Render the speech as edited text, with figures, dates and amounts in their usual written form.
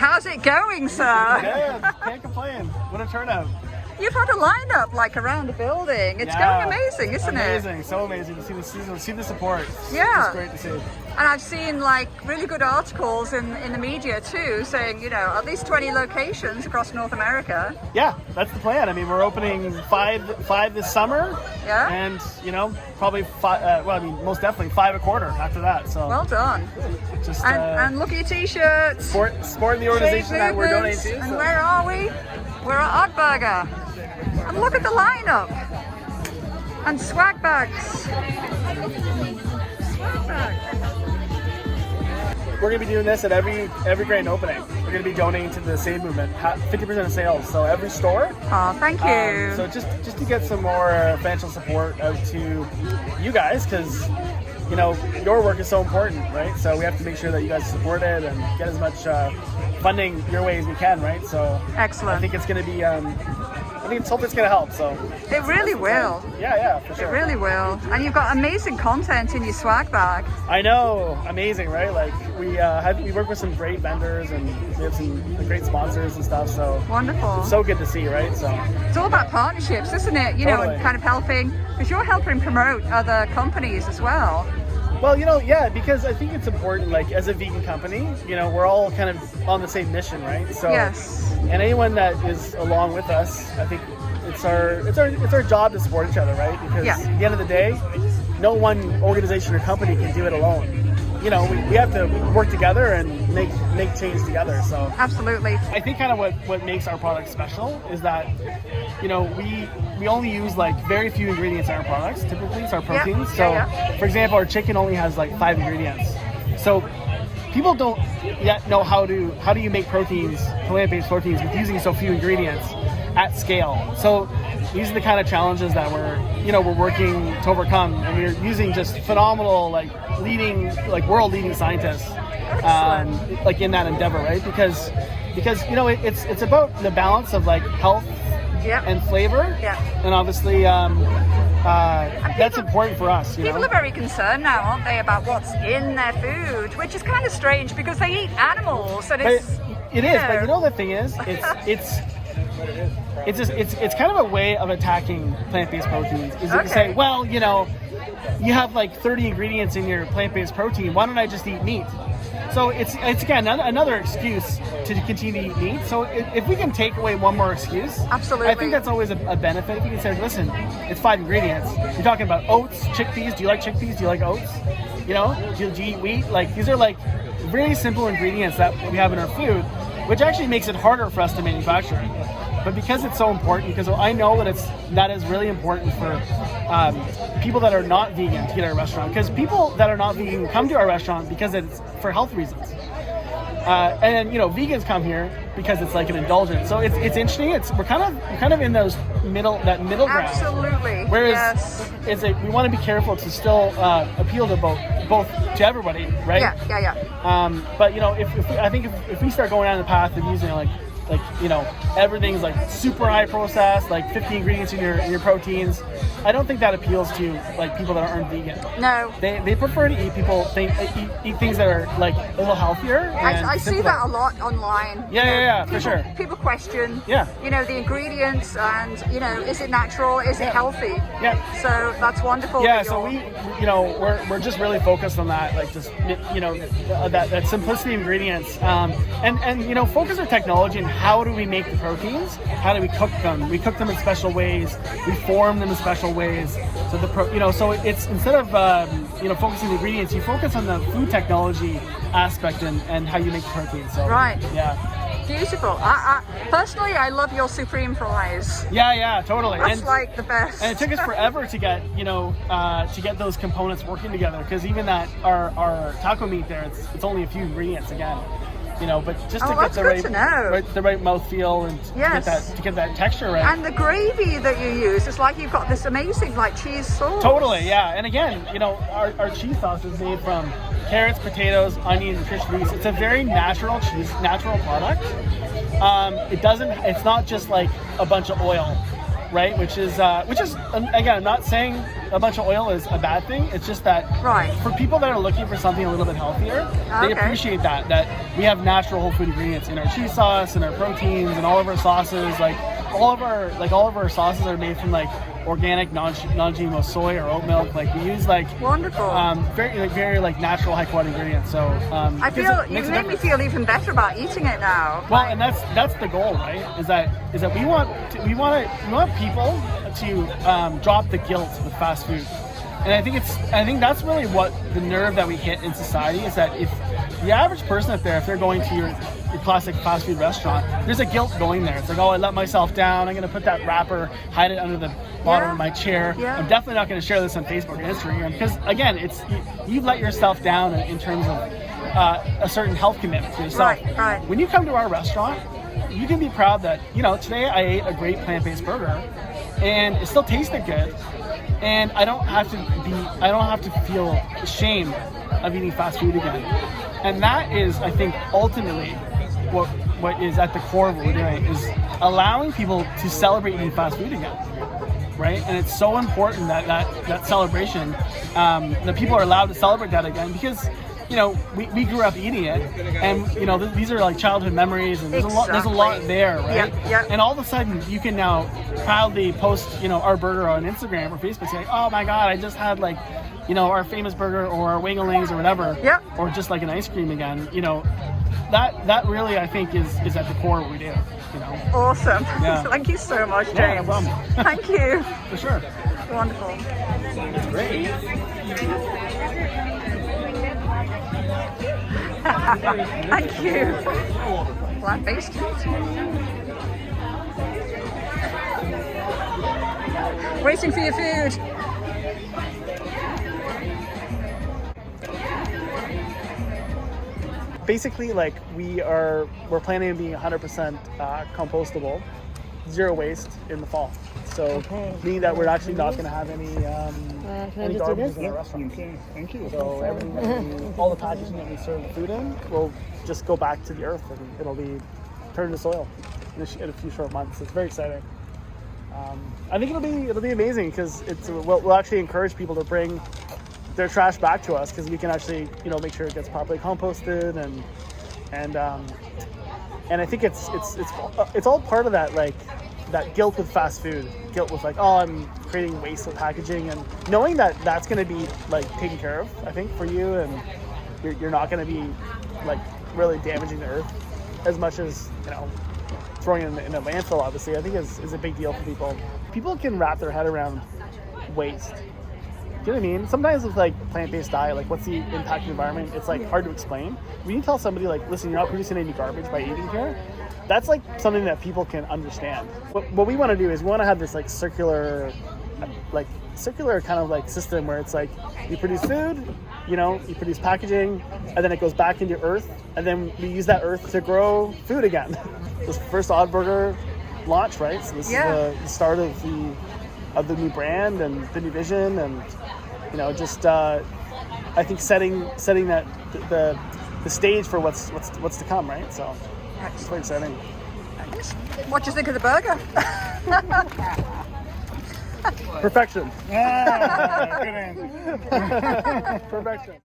how's it going, sir? Yeah, can't complain. What a turnout. You've had a lineup like around the building. It's going amazing, isn't it? Amazing, so amazing to see the support. Yeah. It's great to see. And I've seen like really good articles in the media too, saying, you know, at least 20 locations across North America. Yeah, that's the plan. I mean, we're opening five this summer. Yeah. And, you know, probably five, most definitely 5 a quarter after that. So well done. Just and look at your t-shirts. Support the organization that we're donating to. And where are we? We're at Oddburger. And look at the lineup. And swag bags. We're going to be doing this at every grand opening. We're going to be donating to the Save Movement, 50% of sales. So every store. Oh, thank you. So just to get some more financial support out to you guys, because you know your work is so important, right? So we have to make sure that you guys support it and get as much funding your way as we can, right? So excellent. I think it's going to be. Hope it's going to help. So it really will. Yeah, for sure. It really will. And you've got amazing content in your swag bag. I know, amazing, right? Like we work with some great vendors and we have some great sponsors and stuff. So wonderful. It's so good to see, right? So it's all about partnerships, isn't it? You know, and kind of helping, because you're helping promote other companies as well. Well, you know, yeah, because I think it's important, like as a vegan company, you know, we're all kind of on the same mission, right? So yes. And anyone that is along with us, I think it's our job to support each other, right? Because at the end of the day, no one organization or company can do it alone. You know, we have to work together and make change together. So absolutely. I think kind of what makes our product special is that, you know, we only use like very few ingredients in our products. Typically, it's our proteins. For example, our chicken only has like 5 ingredients. So people don't yet know how do you make proteins, plant-based proteins, with using so few ingredients at scale. So these are the kind of challenges that we're working to overcome, and we're using just phenomenal world leading scientists like in that endeavor, right? Because you know it's about the balance of like health and flavor, and obviously that's important for us. People are very concerned now, aren't they, about what's in their food, which is kind of strange because they eat animals, and it is. But you know the thing is, it's kind of a way of attacking plant-based proteins. Is that you say, well, you know, you have like 30 ingredients in your plant-based protein. Why don't I just eat meat? So it's again another excuse to continue to eat meat. So if we can take away one more excuse, absolutely, I think that's always a benefit. If you can say, listen, it's 5 ingredients. You're talking about oats, chickpeas. Do you like chickpeas? Do you like oats? You know, do you eat wheat? Like these are like very simple ingredients that we have in our food, which actually makes it harder for us to manufacture. But because it's so important, because I know that is really important for people that are not vegan to get our restaurant. Because people that are not vegan come to our restaurant because it's for health reasons. And you know, vegans come here because it's like an indulgence. So it's interesting. We're kind of in that middle ground. Absolutely. Whereas we want to be careful to still appeal to both to everybody, right? Yeah. But you know, if we start going down the path of using like you know, everything's like super high processed, like 50 ingredients in your proteins, I don't think that appeals to like people that aren't vegan. No. They prefer to eat eat things that are like a little healthier. I see that a lot online. Yeah, for sure. People question, you know, the ingredients and, you know, is it natural? Is it healthy? Yeah. So that's wonderful. Yeah. So we're just really focused on that, like just, you know, that simplicity of ingredients, and you know, focus our technology on how do we make the proteins? How do we cook them? We cook them in special ways. We form them in special ways. So so it's instead of you know, focusing on the ingredients, you focus on the food technology aspect and how you make the protein. So right. Yeah. Beautiful. Personally, I love your supreme fries. Yeah, totally. That's like the best. And it took us forever to get, you know, to get those components working together, because even that our taco meat there, it's only a few ingredients again. You know, but just to get the right mouthfeel and to get that texture right. And the gravy that you use, it's like you've got this amazing like cheese sauce. Totally, yeah. And again, you know, our cheese sauce is made from carrots, potatoes, onions, and fish grease. It's a very natural product. It's not just like a bunch of oil. right? Which is again, I'm not saying a bunch of oil is a bad thing. It's just that for people that are looking for something a little bit healthier, they appreciate that we have natural whole food ingredients in our cheese sauce and our proteins and all of our sauces. Like all of our sauces are made from like organic non-GMO soy or oat milk. Like we use like wonderful, very like natural high quality ingredients. So I feel you made me feel even better about eating it now. Well, and that's the goal, right? Is that we want people to drop the guilt with fast food. And I think that's really what the nerve that we hit in society is, that if the average person up there, if they're going to your classic fast food restaurant, there's a guilt going there. It's like, oh, I let myself down. I'm going to put that wrapper, hide it under the bottom of my chair. Yeah. I'm definitely not going to share this on Facebook and Instagram because, again, you've let yourself down in terms of a certain health commitment to yourself. Right. When you come to our restaurant, you can be proud that, today I ate a great plant-based burger and it still tasted good. And I don't have to feel ashamed of eating fast food again. And that is, I think, ultimately what is at the core of what we're doing, is allowing people to celebrate eating fast food again, right? And it's so important that celebration, that people are allowed to celebrate that again, because we grew up eating it, and these are like childhood memories, and there's a lot there, right? Yeah. And all of a sudden, you can now proudly post our burger on Instagram or Facebook, saying, "Oh my God, I just had like, our famous burger or our Winglings or whatever, or just like an ice cream again." That really, I think, is at the core of what we do. Awesome. Yeah. Thank you so much, James. Yeah, no problem. Thank you. For sure. Wonderful. It's great. Thank you. Plant-based. Waiting for your food. Basically, like we're planning on being 100% compostable, zero waste in the fall. So meaning that we're actually not going to have any garbage in our restaurant. Okay, thank you. So everything, all the packaging that we serve the food in will just go back to the earth, and it'll be turned to soil in a few short months. It's very exciting. I think it'll be amazing, because we'll actually encourage people to bring their trash back to us, because we can actually make sure it gets properly composted, and I think it's all part of that guilt with fast food, guilt with like, oh, I'm creating waste with packaging, and knowing that that's going to be like taken care of, I think, for you, and you're not going to be like really damaging the earth as much as throwing it in a landfill. Obviously, I think is a big deal for people. People can wrap their head around waste. Do you know what I mean? Sometimes with like plant-based diet, like what's the impact of the environment, it's like hard to explain. When you tell somebody like, listen, you're not producing any garbage by eating here, that's like something that people can understand. What we want to do is we want to have this like circular kind of like system where it's like you produce food, you produce packaging, and then it goes back into earth, and then we use that earth to grow food again. This first Odd Burger launch, right? So this is the start of the new brand and the new vision, and I think setting that the stage for what's to come, right? So it's very exciting. What do you think of the burger? Perfection. Good answer. Perfection.